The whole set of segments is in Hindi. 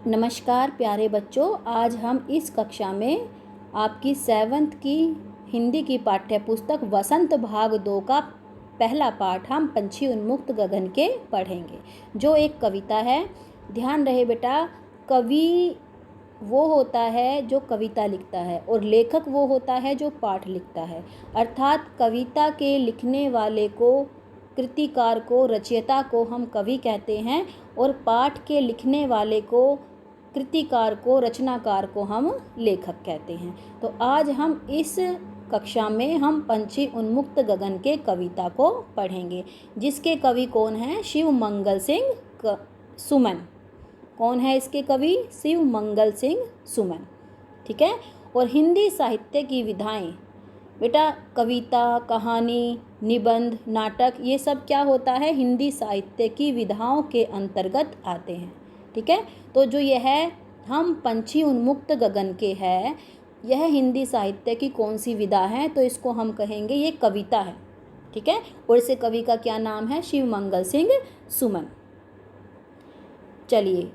नमस्कार प्यारे बच्चों, आज हम इस कक्षा में आपकी 7th की हिंदी की पाठ्य पुस्तक वसंत भाग 2 का पहला पाठ हम पंछी उन्मुक्त गगन के पढ़ेंगे, जो एक कविता है। ध्यान रहे बेटा, कवि वो होता है जो कविता लिखता है और लेखक वो होता है जो पाठ लिखता है। अर्थात कविता के लिखने वाले को, कृतिकार को, रचयिता को हम कवि कहते हैं और पाठ के लिखने वाले को, कृतिकार को, रचनाकार को हम लेखक कहते हैं। तो आज हम इस कक्षा में हम पंछी उन्मुक्त गगन के कविता को पढ़ेंगे, जिसके कवि कौन हैं? शिव मंगल सिंह सुमन। कौन है इसके कवि? शिव मंगल सिंह सुमन। ठीक है। और हिंदी साहित्य की विधाएं बेटा, कविता, कहानी, निबंध, नाटक, ये सब क्या होता है? हिंदी साहित्य की विधाओं के अंतर्गत आते हैं। ठीक है। तो जो यह है हम पंछी उन्मुक्त गगन के है, यह हिंदी साहित्य की कौन सी विधा है? तो इसको हम कहेंगे ये कविता है। ठीक है। और इसे कवि का क्या नाम है? शिव मंगल सिंह सुमन। चलिए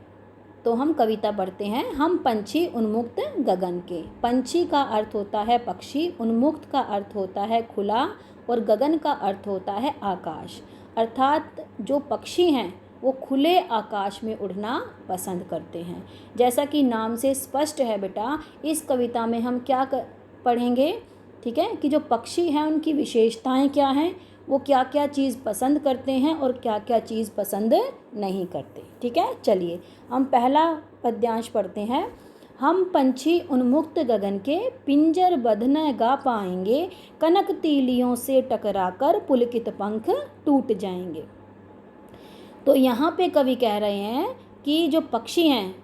तो हम कविता पढ़ते हैं। हम पंछी उन्मुक्त गगन के। पंछी का अर्थ होता है पक्षी, उन्मुक्त का अर्थ होता है खुला और गगन का अर्थ होता है आकाश। अर्थात जो पक्षी हैं वो खुले आकाश में उड़ना पसंद करते हैं। जैसा कि नाम से स्पष्ट है बेटा, इस कविता में हम क्या पढ़ेंगे? ठीक है, कि जो पक्षी हैं उनकी विशेषताएं क्या हैं, वो क्या क्या चीज़ पसंद करते हैं और क्या क्या चीज़ पसंद नहीं करते। ठीक है। चलिए हम पहला पद्यांश पढ़ते हैं। हम पंछी उन्मुक्त गगन के, पिंजर बंध न गा पाएंगे, कनक तीलियों से टकराकर पुलकित पंख टूट जाएंगे। तो यहाँ पे कवि कह रहे हैं कि जो पक्षी हैं,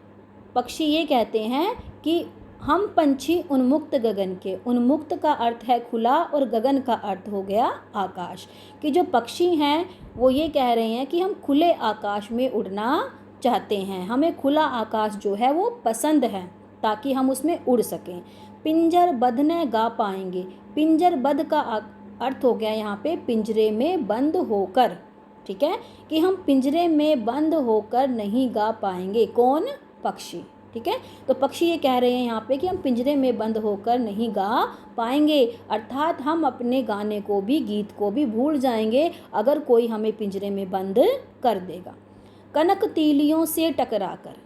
पक्षी ये कहते हैं कि हम पंछी उन्मुक्त गगन के। उन्मुक्त का अर्थ है खुला और गगन का अर्थ हो गया आकाश। कि जो पक्षी हैं वो ये कह रहे हैं कि हम खुले आकाश में उड़ना चाहते हैं, हमें खुला आकाश जो है वो पसंद है ताकि हम उसमें उड़ सकें। पिंजर बंध न गा पाएंगे। पिंजर बंध का अर्थ हो गया यहाँ पे पिंजरे में बंद होकर। ठीक है, कि हम पिंजरे में बंद होकर नहीं गा पाएंगे। कौन? पक्षी। ठीक है। तो पक्षी ये कह रहे हैं यहाँ पे कि हम पिंजरे में बंद होकर नहीं गा पाएंगे, अर्थात हम अपने गाने को भी, गीत को भी भूल जाएंगे अगर कोई हमें पिंजरे में बंद कर देगा। कनक तीलियों से टकराकर।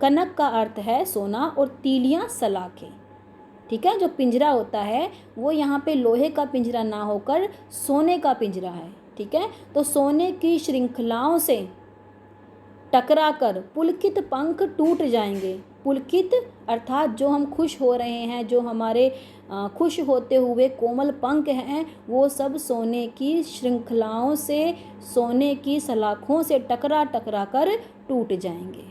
कनक का अर्थ है सोना और तीलियां सलाखें। ठीक है। जो पिंजरा होता है वो यहाँ पे लोहे का पिंजरा ना होकर सोने का पिंजरा है। ठीक है। तो सोने की श्रृंखलाओं से टकराकर पुलकित पंख टूट जाएंगे। पुलकित अर्थात जो हम खुश हो रहे हैं, जो हमारे खुश होते हुए कोमल पंख हैं, वो सब सोने की श्रृंखलाओं से, सोने की सलाखों से टकरा टकरा कर टूट जाएंगे।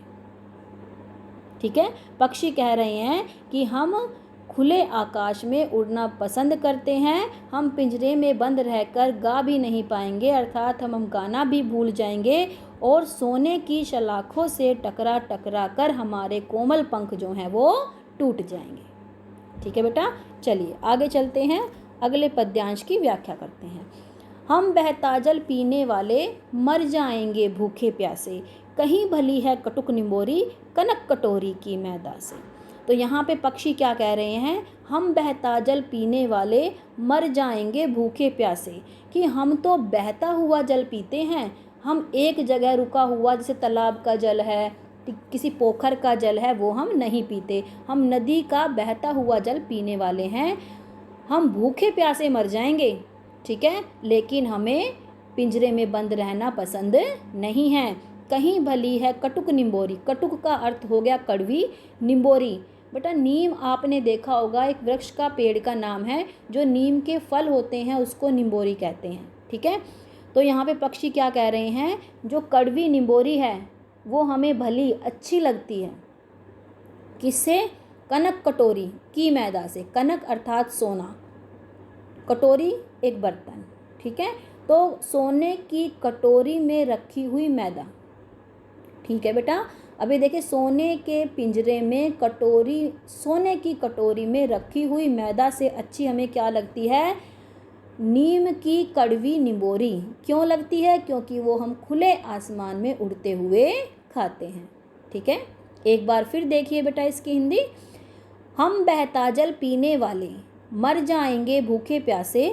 ठीक है। पक्षी कह रहे हैं कि हम खुले आकाश में उड़ना पसंद करते हैं, हम पिंजरे में बंद रहकर गा भी नहीं पाएंगे, अर्थात हम गाना भी भूल जाएंगे और सोने की सलाखों से टकरा टकरा कर हमारे कोमल पंख जो हैं वो टूट जाएंगे। ठीक है बेटा। चलिए आगे चलते हैं, अगले पद्यांश की व्याख्या करते हैं। हम बहता जल पीने वाले, मर जाएंगे भूखे प्यासे, कहीं भली है कटुक निंबोरी, कनक कटोरी की मैदा से। तो यहाँ पे पक्षी क्या कह रहे हैं? हम बहता जल पीने वाले, मर जाएंगे भूखे प्यासे। कि हम तो बहता हुआ जल पीते हैं, हम एक जगह रुका हुआ, जैसे तालाब का जल है, किसी पोखर का जल है, वो हम नहीं पीते। हम नदी का बहता हुआ जल पीने वाले हैं, हम भूखे प्यासे मर जाएंगे। ठीक है। लेकिन हमें पिंजरे में बंद रहना पसंद नहीं है। कहीं भली है कटुक निंबोरी। कटुक का अर्थ हो गया कड़वी, निंबोरी बेटा नीम आपने देखा होगा, एक वृक्ष का, पेड़ का नाम है। जो नीम के फल होते हैं उसको निंबोरी कहते हैं। ठीक है। तो यहाँ पे पक्षी क्या कह रहे हैं? जो कड़वी निंबोरी है वो हमें भली, अच्छी लगती है। किससे? कनक कटोरी की मैदा से। कनक अर्थात सोना, कटोरी एक बर्तन। ठीक है। तो सोने की कटोरी में रखी हुई मैदा। ठीक है बेटा। अभी देखिए, सोने के पिंजरे में कटोरी, सोने की कटोरी में रखी हुई मैदा से अच्छी हमें क्या लगती है? नीम की कड़वी निंबोरी। क्यों लगती है? क्योंकि वो हम खुले आसमान में उड़ते हुए खाते हैं। ठीक है। एक बार फिर देखिए बेटा इसकी हिंदी। हम बहता जल पीने वाले मर जाएंगे भूखे प्यासे,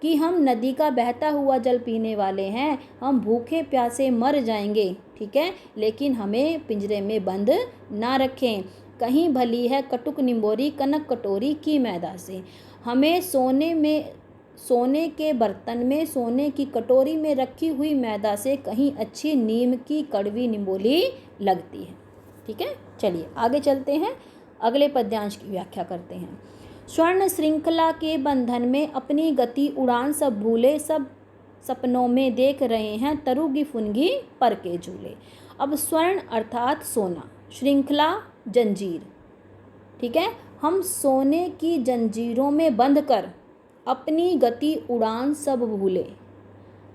कि हम नदी का बहता हुआ जल पीने वाले हैं, हम भूखे प्यासे मर जाएंगे, ठीक है, लेकिन हमें पिंजरे में बंद ना रखें। कहीं भली है कटुक निम्बोरी कनक कटोरी की मैदा से। हमें सोने के बर्तन में सोने की कटोरी में रखी हुई मैदा से कहीं अच्छी नीम की कड़वी निम्बोली लगती है, ठीक है। चलिए आगे चलते हैं, अगले पद्यांश की व्याख्या करते हैं। स्वर्ण श्रृंखला के बंधन में अपनी गति उड़ान सब भूले, सब सपनों में देख रहे हैं तरुगी फुनगी पर के झूले। अब स्वर्ण अर्थात सोना, श्रृंखला जंजीर, ठीक है। हम सोने की जंजीरों में बंध कर अपनी गति उड़ान सब भूले,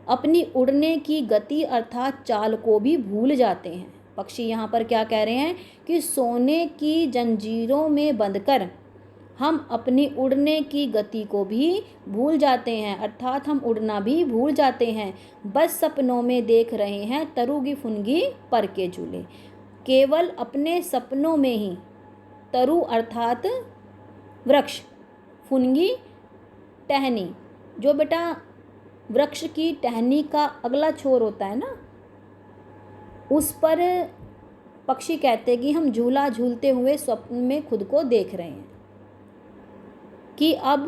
अपनी उड़ने की गति अर्थात चाल को भी भूल जाते हैं। पक्षी यहाँ पर क्या कह रहे हैं कि सोने की जंजीरों में बंधकर हम अपनी उड़ने की गति को भी भूल जाते हैं, अर्थात हम उड़ना भी भूल जाते हैं। बस सपनों में देख रहे हैं तरुगी फुनगी पर के झूले। केवल अपने सपनों में ही, तरु अर्थात वृक्ष, फुनगी टहनी, जो बेटा वृक्ष की टहनी का अगला छोर होता है ना, उस पर पक्षी कहते हैं कि हम झूला झूलते हुए स्वप्न में खुद को देख रहे हैं, कि अब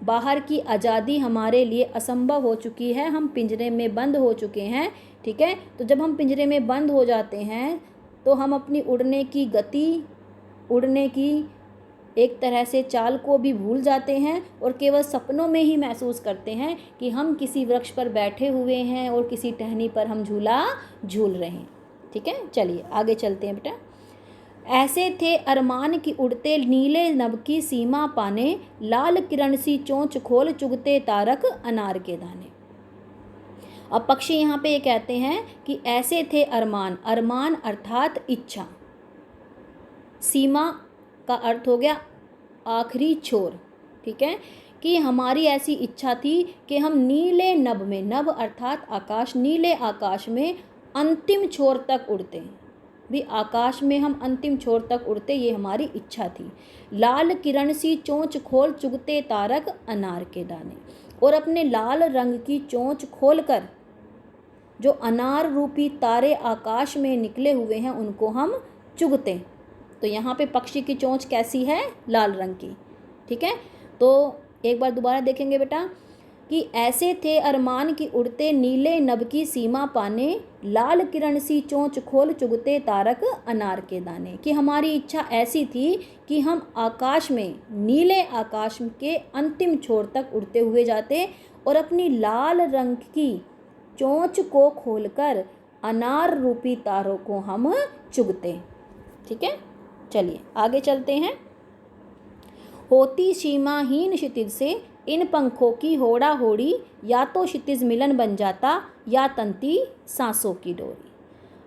बाहर की आज़ादी हमारे लिए असंभव हो चुकी है, हम पिंजरे में बंद हो चुके हैं, ठीक है। तो जब हम पिंजरे में बंद हो जाते हैं तो हम अपनी उड़ने की गति, उड़ने की एक तरह से चाल को भी भूल जाते हैं और केवल सपनों में ही महसूस करते हैं कि हम किसी वृक्ष पर बैठे हुए हैं और किसी टहनी पर हम झूला झूल रहे हैं, ठीक है। चलिए आगे चलते हैं बेटा। ऐसे थे अरमान की उड़ते नीले नभ की सीमा पाने, लाल किरण सी चोंच खोल चुगते तारक अनार के दाने। अब पक्षी यहाँ पे ये कहते हैं कि ऐसे थे अरमान, अरमान अर्थात इच्छा, सीमा का अर्थ हो गया आखिरी छोर, ठीक है, कि हमारी ऐसी इच्छा थी कि हम नीले नभ में, नभ अर्थात आकाश, नीले आकाश में अंतिम छोर तक उड़ते, भी आकाश में हम अंतिम छोर तक उड़ते, ये हमारी इच्छा थी। लाल किरण सी चोंच खोल चुगते तारक अनार के दाने, और अपने लाल रंग की चोंच खोलकर जो अनार रूपी तारे आकाश में निकले हुए हैं उनको हम चुगते। तो यहाँ पे पक्षी की चोंच कैसी है, लाल रंग की, ठीक है। तो एक बार दोबारा देखेंगे बेटा कि ऐसे थे अरमान की उड़ते नीले नभ की सीमा पाने, लाल किरण सी चोंच खोल चुगते तारक अनार के दाने, कि हमारी इच्छा ऐसी थी कि हम आकाश में, नीले आकाश के अंतिम छोर तक उड़ते हुए जाते और अपनी लाल रंग की चोंच को खोलकर अनार रूपी तारों को हम चुगते, ठीक है। चलिए आगे चलते हैं। होती सीमाहीन क्षितिज से इन पंखों की होड़ा होड़ी, या तो क्षितिज मिलन बन जाता या तंती सांसों की डोरी।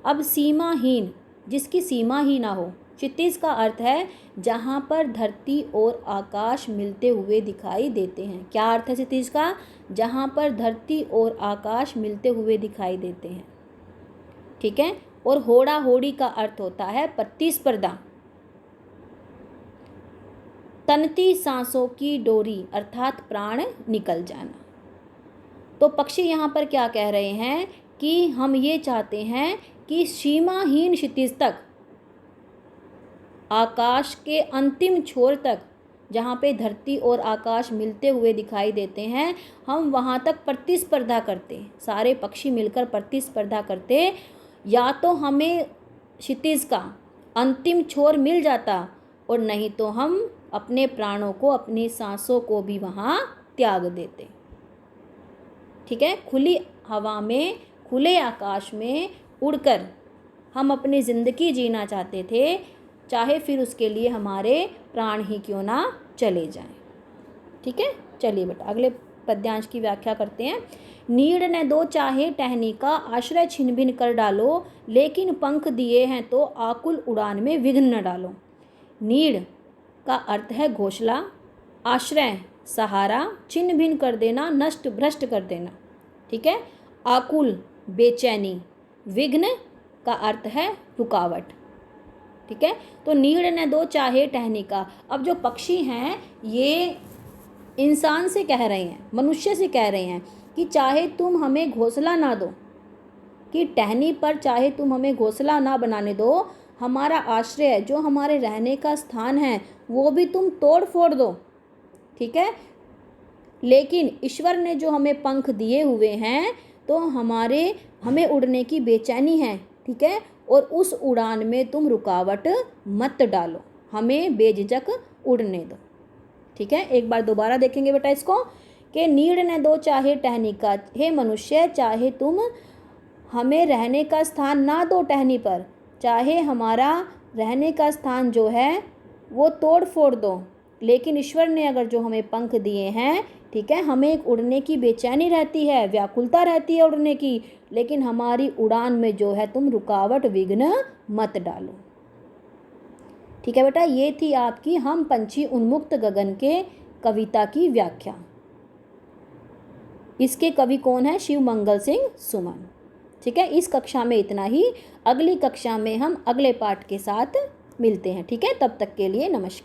अब सीमाहीन, जिसकी सीमा ही ना हो, क्षितिज का अर्थ है जहाँ पर धरती और आकाश मिलते हुए दिखाई देते हैं। क्या अर्थ है क्षितिज का? जहाँ पर धरती और आकाश मिलते हुए दिखाई देते हैं, ठीक है। और होड़ा होड़ी का अर्थ होता है प्रतिस्पर्धा। तनती सांसों की डोरी अर्थात प्राण निकल जाना। तो पक्षी यहाँ पर क्या कह रहे हैं कि हम ये चाहते हैं कि सीमाहीन क्षितिज तक, आकाश के अंतिम छोर तक, जहाँ पे धरती और आकाश मिलते हुए दिखाई देते हैं, हम वहाँ तक प्रतिस्पर्धा करते, सारे पक्षी मिलकर प्रतिस्पर्धा करते। या तो हमें क्षितिज का अंतिम छोर मिल जाता और नहीं तो हम अपने प्राणों को, अपनी सांसों को भी वहाँ त्याग देते, ठीक है। खुली हवा में, खुले आकाश में उड़कर हम अपनी ज़िंदगी जीना चाहते थे, चाहे फिर उसके लिए हमारे प्राण ही क्यों ना चले जाएं, ठीक है। चलिए बेटा अगले पद्यांश की व्याख्या करते हैं। नीड़ ने दो चाहे टहनी का, आश्रय छिन भिन कर डालो, लेकिन पंख दिए हैं तो आकुल उड़ान में विघ्न न डालो। नीड़ का अर्थ है घोंसला, आश्रय सहारा, छिन्न भिन्न कर देना, नष्ट भ्रष्ट कर देना, ठीक है। आकुल बेचैनी, विघ्न का अर्थ है रुकावट, ठीक है। तो नीड़ न दो चाहे टहनी का। अब जो पक्षी हैं ये इंसान से कह रहे हैं, मनुष्य से कह रहे हैं कि चाहे तुम हमें घोंसला ना दो, कि टहनी पर चाहे तुम हमें घोंसला ना बनाने दो, हमारा आश्रय जो हमारे रहने का स्थान है वो भी तुम तोड़ फोड़ दो, ठीक है, लेकिन ईश्वर ने जो हमें पंख दिए हुए हैं तो हमें उड़ने की बेचैनी है, ठीक है, और उस उड़ान में तुम रुकावट मत डालो, हमें बेझिझक उड़ने दो, ठीक है। एक बार दोबारा देखेंगे बेटा इसको कि नीड़ न दो चाहे टहनी का, हे मनुष्य चाहे तुम हमें रहने का स्थान ना दो टहनी पर, चाहे हमारा रहने का स्थान जो है वो तोड़ फोड़ दो, लेकिन ईश्वर ने अगर जो हमें पंख दिए हैं, ठीक है, हमें एक उड़ने की बेचैनी रहती है, व्याकुलता रहती है उड़ने की, लेकिन हमारी उड़ान में जो है तुम रुकावट विघ्न मत डालो, ठीक है बेटा। ये थी आपकी हम पंछी उन्मुक्त गगन के कविता की व्याख्या। इसके कवि कौन है? शिव मंगल सिंह सुमन, ठीक है। इस कक्षा में इतना ही, अगली कक्षा में हम अगले पाठ के साथ मिलते हैं, ठीक है। तब तक के लिए नमस्कार।